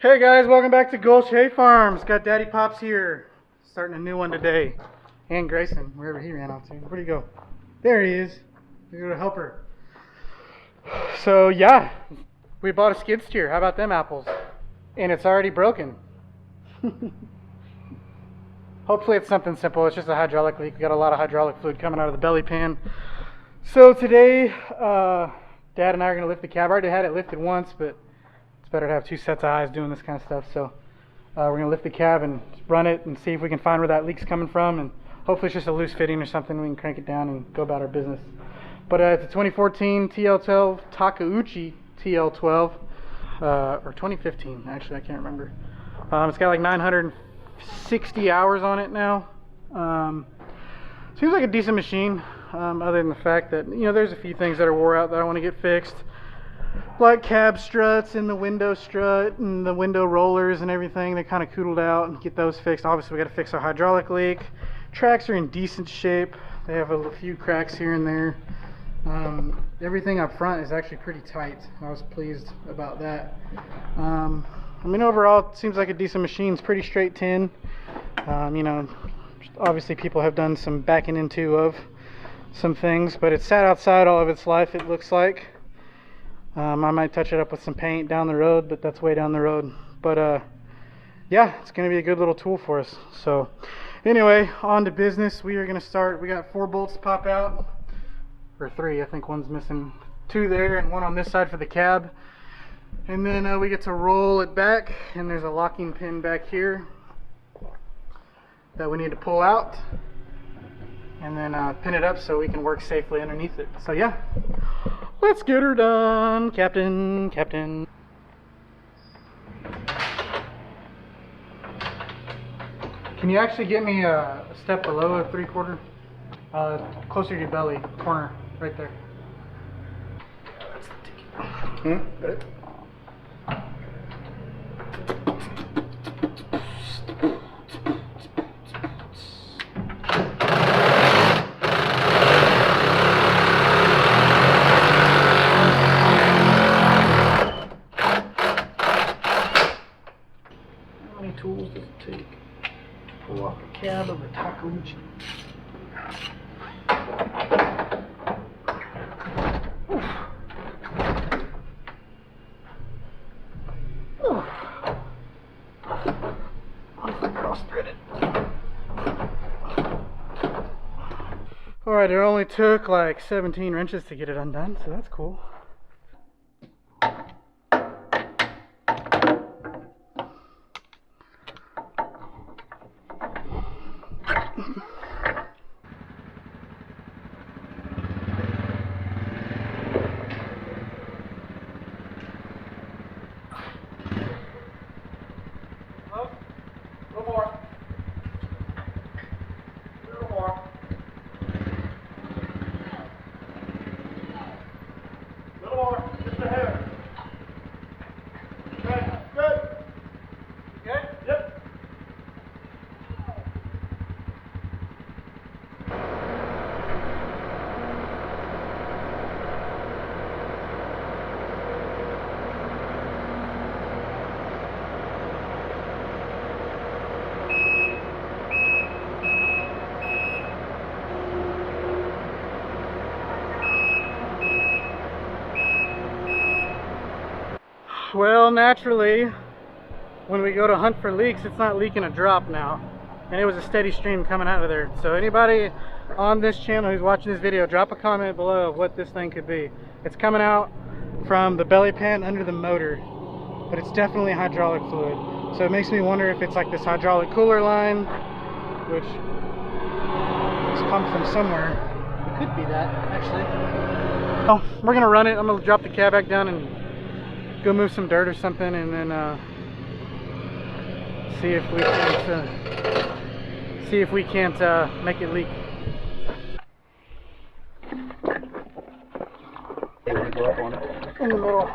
Hey guys, welcome back to Gulch Hay Farms. Got Daddy Pops here, starting a new one today. And Grayson, wherever he ran off to. Where'd he go? There he is. He's gonna help her. So yeah, we bought a skid steer. How about them apples? And it's already broken. Hopefully it's something simple. It's just a hydraulic leak. We got a lot of hydraulic fluid coming out of the belly pan. So today, Dad and I are gonna lift the cab. I already had it lifted once, but it's better to have two sets of eyes doing this kind of stuff. So we're going to lift the cab and run it and see if we can find where that leak's coming from. And hopefully it's just a loose fitting or something. We can crank it down and go about our business. But it's a 2014 TL12 Takeuchi TL12. Or 2015, actually, I can't remember. It's got like 960 hours on it now. Seems like a decent machine, other than the fact that, you know, there's a few things that are wore out that I want to get fixed. Like cab struts and the window strut and the window rollers and everything. They kind of cootled out, and get those fixed. Obviously we got to fix our hydraulic leak. Tracks are in decent shape. They have a few cracks here and there. Everything up front is actually pretty tight. I was pleased about that. I mean, overall it seems like a decent machine. It's pretty straight tin. You know, obviously people have done some backing into of some things, but it's sat outside all of its life, it looks like. I might touch it up with some paint down the road, but that's way down the road. But yeah, it's going to be a good little tool for us. So anyway, on to business. We are going to start. We got 4 bolts to pop out, or 3. I think one's missing, 2 there and 1 on this side for the cab. And then we get to roll it back, and there's a locking pin back here that we need to pull out, and then pin it up so we can work safely underneath it. So yeah, let's get her done, Captain. Can you actually get me a step below a 3/4? Closer to your belly, corner, right there. Yeah, that's the ticket. Got it? Tools does it take to pull off the cab of a Takeuchi? Cross-threaded. Alright, it only took like 17 wrenches to get it undone, so that's cool. Well, naturally, when we go to hunt for leaks, it's not leaking a drop now. And it was a steady stream coming out of there. So anybody on this channel who's watching this video, drop a comment below of what this thing could be. It's coming out from the belly pan under the motor, but it's definitely hydraulic fluid. So it makes me wonder if it's like this hydraulic cooler line, which is pumped from somewhere. It could be that, actually. Oh, we're gonna run it. I'm gonna drop the cab back down and go move some dirt or something, and then see if we can't make it leak. You want to go up on it? In the middle.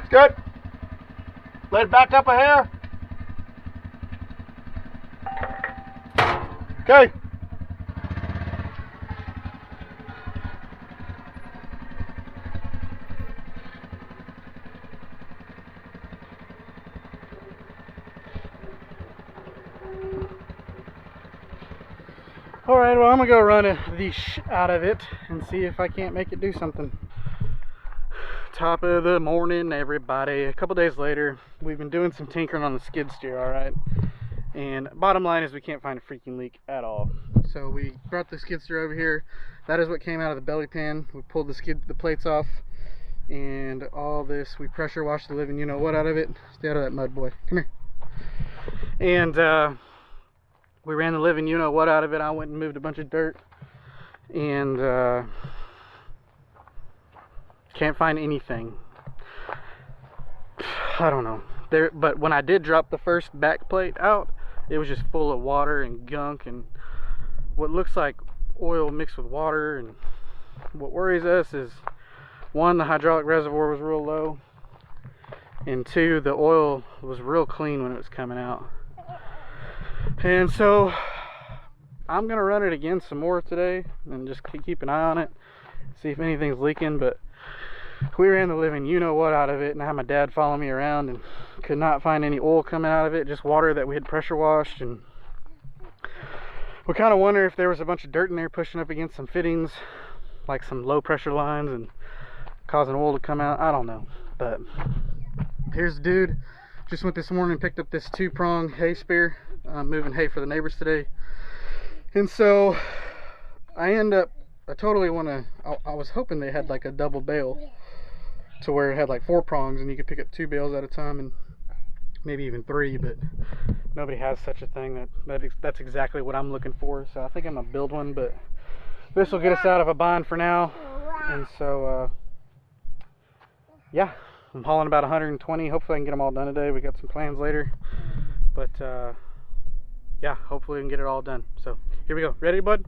Good. Let it back up a hair. Okay. Alright, well I'm gonna go run the out of it and see if I can't make it do something. Top of the morning, everybody. A couple days later, we've been doing some tinkering on the skid steer, alright? And bottom line is we can't find a freaking leak at all. So we brought the skid steer over here. That is what came out of the belly pan. We pulled the plates off, and all this, we pressure washed the living you know what out of it. Stay out of that mud, boy. Come here. And we ran the living you know what out of it. I went and moved a bunch of dirt, and can't find anything. I don't know there, but when I did drop the first back plate out, it was just full of water and gunk and what looks like oil mixed with water. And what worries us is, one, the hydraulic reservoir was real low, and two, the oil was real clean when it was coming out. And so I'm gonna run it again some more today and just keep an eye on it, see if anything's leaking. But we ran the living you know what out of it, and I had my dad follow me around and could not find any oil coming out of it, just water that we had pressure washed. And we kind of wonder if there was a bunch of dirt in there pushing up against some fittings, like some low pressure lines, and causing oil to come out. I don't know. But here's the dude. Just went this morning and picked up this 2-prong hay spear. I'm moving hay for the neighbors today. And so I totally want to, I was hoping they had like a double bale to where it had like 4 prongs and you could pick up 2 bales at a time, and maybe even 3, but nobody has such a thing. That's exactly what I'm looking for. So I think I'm gonna build one, but this will get us out of a bind for now. And so yeah, I'm hauling about 120. Hopefully I can get them all done today. We got some plans later, but yeah, hopefully we can get it all done. So here we go. Ready, bud?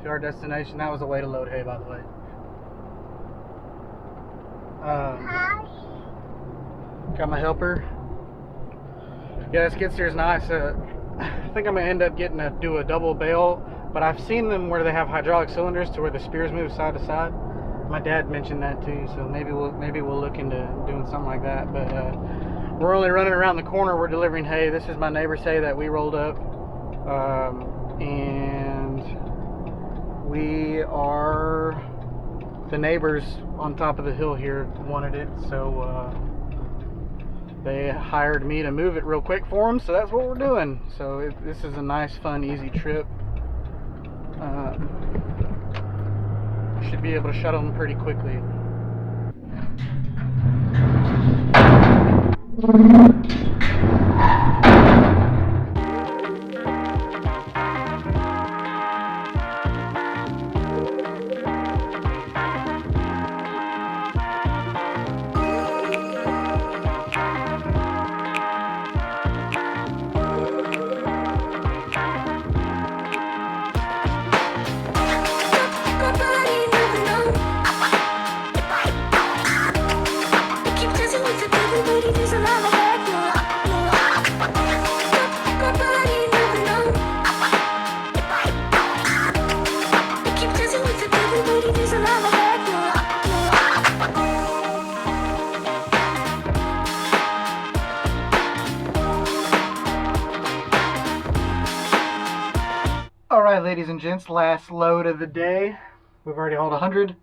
to our destination. That was a way to load hay, by the way. Got my helper. Yeah, this skid steer is nice. I think I'm gonna end up getting to do a double bale, but I've seen them where they have hydraulic cylinders to where the spears move side to side. My dad mentioned that too, so maybe we'll look into doing something like that. But we're only running around the corner. We're delivering hay. This is my neighbor's hay that we rolled up, and we are the neighbors on top of the hill here wanted it, so they hired me to move it real quick for them, so that's what we're doing. So this is a nice, fun, easy trip. Should be able to shuttle them pretty quickly. Alright, ladies and gents, last load of the day. We've already hauled 100.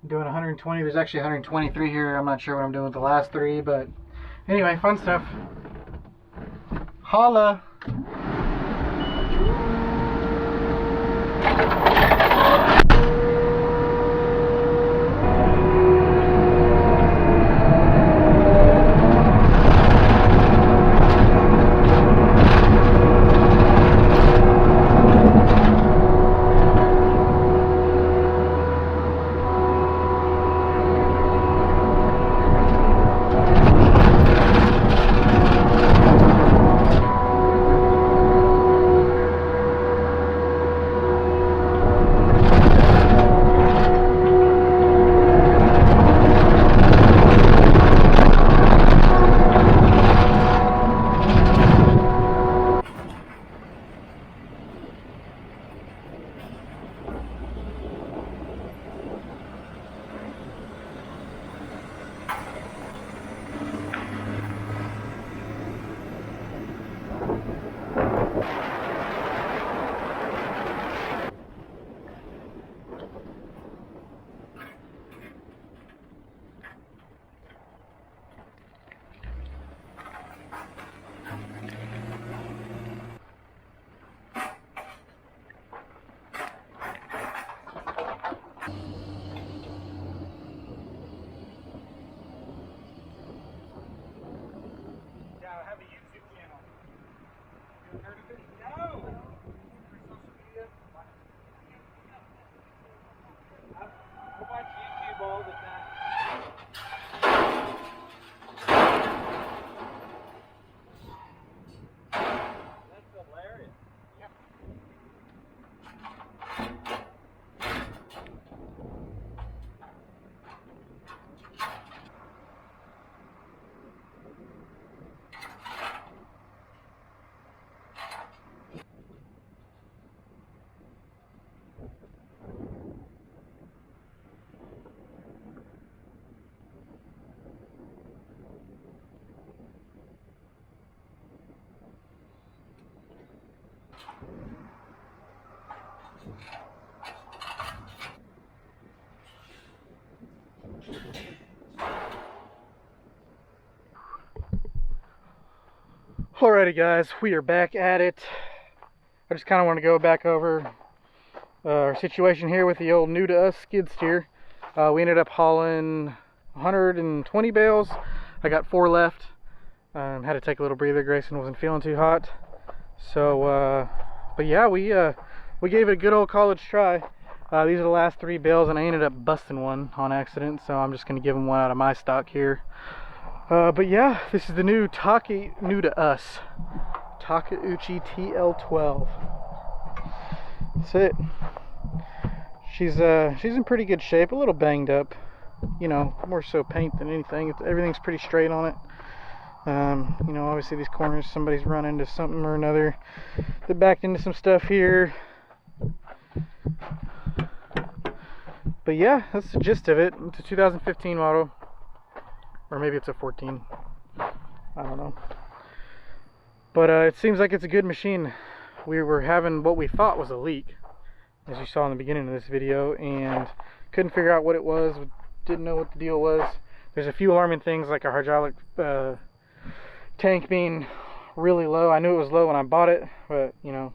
I'm doing 120. There's actually 123 here. I'm not sure what I'm doing with the last 3, but anyway, fun stuff. Holla! Alrighty guys, we are back at it. I just kind of want to go back over our situation here with the old new to us skid steer. We ended up hauling 120 bales. I got 4 left. Had to take a little breather. Grayson wasn't feeling too hot. So, but yeah, we gave it a good old college try. These are the last 3 bales, and I ended up busting one on accident. So I'm just going to give them one out of my stock here. But yeah, this is the new new to us Takeuchi TL12. That's it. she's in pretty good shape, a little banged up, you know, more so paint than anything. Everything's pretty straight on it. You know, obviously these corners, somebody's run into something or another. They backed into some stuff here. But yeah, that's the gist of it. It's a 2015 model. Or maybe it's a 14. I don't know. But it seems like it's a good machine. We were having what we thought was a leak, as you saw in the beginning of this video, and couldn't figure out what it was. Didn't know what the deal was. There's a few alarming things, like a hydraulic tank being really low. I knew it was low when I bought it, but you know,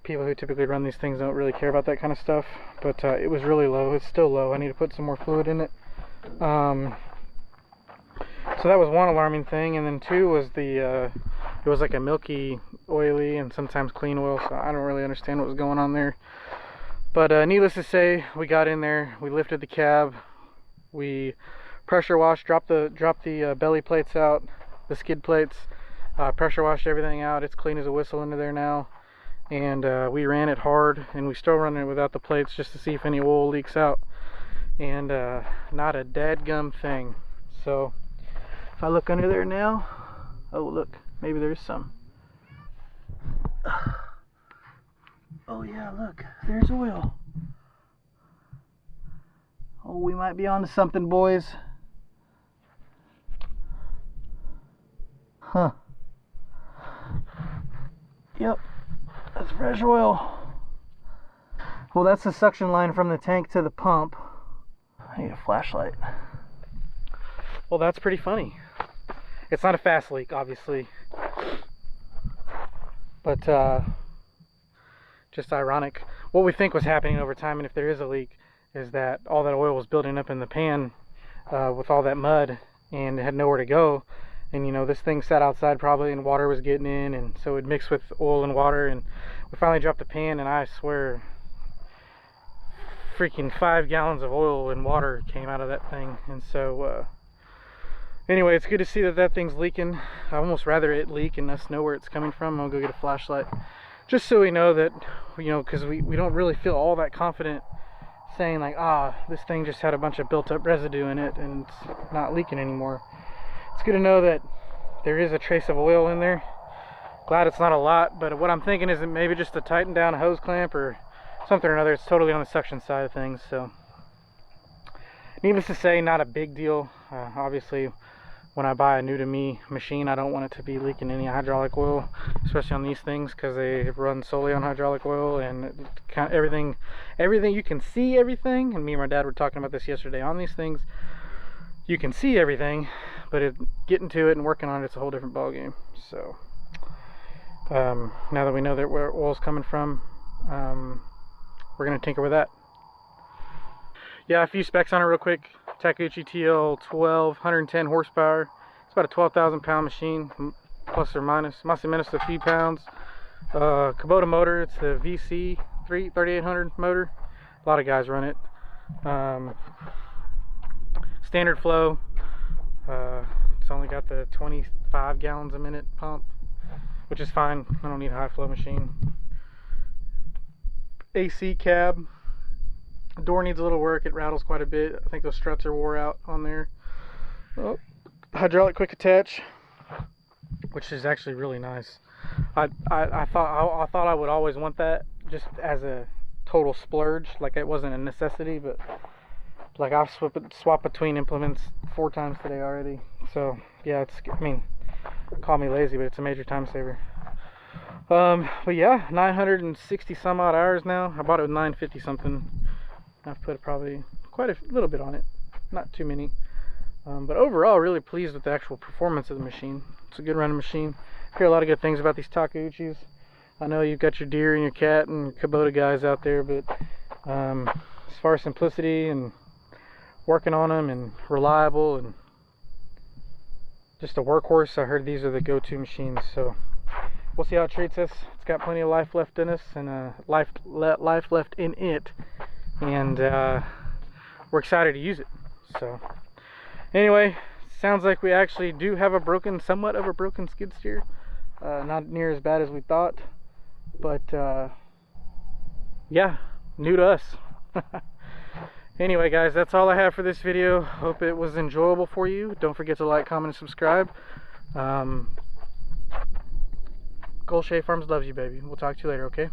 people who typically run these things don't really care about that kind of stuff. But it was really low. It's still low. I need to put some more fluid in it. So that was one alarming thing, and then two was the it was like a milky, oily, and sometimes clean oil, so I don't really understand what was going on there. But needless to say, we got in there, we lifted the cab, we pressure washed, dropped the belly plates out, the skid plates, pressure washed everything out. It's clean as a whistle under there now, and we ran it hard, and we still run it without the plates just to see if any oil leaks out, and not a dadgum thing. So if I look under there now, oh look, maybe there's some. Oh yeah, look, there's oil. Oh, we might be onto something, boys. Huh. Yep, that's fresh oil. Well, that's the suction line from the tank to the pump. I need a flashlight. Well, that's pretty funny. It's not a fast leak, obviously, but just ironic. What we think was happening over time, and if there is a leak, is that all that oil was building up in the pan with all that mud, and it had nowhere to go. And you know, this thing sat outside probably, and water was getting in, and so it mixed with oil and water, and we finally dropped the pan, and I swear freaking 5 gallons of oil and water came out of that thing. And so anyway, it's good to see that that thing's leaking. I almost rather it leak and us know where it's coming from. I'll go get a flashlight just so we know that, you know, because we don't really feel all that confident saying like, this thing just had a bunch of built up residue in it and it's not leaking anymore. It's good to know that there is a trace of oil in there. Glad it's not a lot, but what I'm thinking is that maybe just to tighten down a hose clamp or something or another. It's totally on the suction side of things. So needless to say, not a big deal. Obviously, when I buy a new to me machine, I don't want it to be leaking any hydraulic oil, especially on these things, because they run solely on hydraulic oil, and kind of everything you can see everything. And me and my dad were talking about this yesterday. On these things, you can see everything, but getting to it and working on it's a whole different ball game. So now that we know that where oil's coming from, we're gonna tinker with that. Yeah, a few specs on it real quick. Takeuchi TL12, 110 horsepower. It's about a 12,000 pound machine, plus or minus. Must have minus a few pounds. Kubota motor. It's the VC 3800 motor. A lot of guys run it. Standard flow. It's only got the 25 gallons a minute pump, which is fine. I don't need a high flow machine. AC cab. Door needs a little work. It rattles quite a bit. I think those struts are wore out on there. Oh, hydraulic quick attach, which is actually really nice. I thought I would always want that just as a total splurge, like it wasn't a necessity, but like I've swapped between implements 4 times today already. So yeah, I mean, call me lazy, but it's a major time saver. But yeah, 960 some odd hours now. I bought it with 950 something. I've put probably quite a little bit on it, not too many. But overall, really pleased with the actual performance of the machine. It's a good running machine. I hear a lot of good things about these Takeuchis. I know you've got your deer and your cat and Kubota guys out there, but as far as simplicity and working on them and reliable and just a workhorse, I heard these are the go-to machines. So we'll see how it treats us. It's got plenty of life left in us and life left in it, and we're excited to use it. So anyway, sounds like we actually do have somewhat of a broken skid steer. Not near as bad as we thought, but yeah, new to us. Anyway, guys, that's all I have for this video. Hope it was enjoyable for you. Don't forget to like, comment, and subscribe. Gold Shade Farms loves you, baby. We'll talk to you later, okay?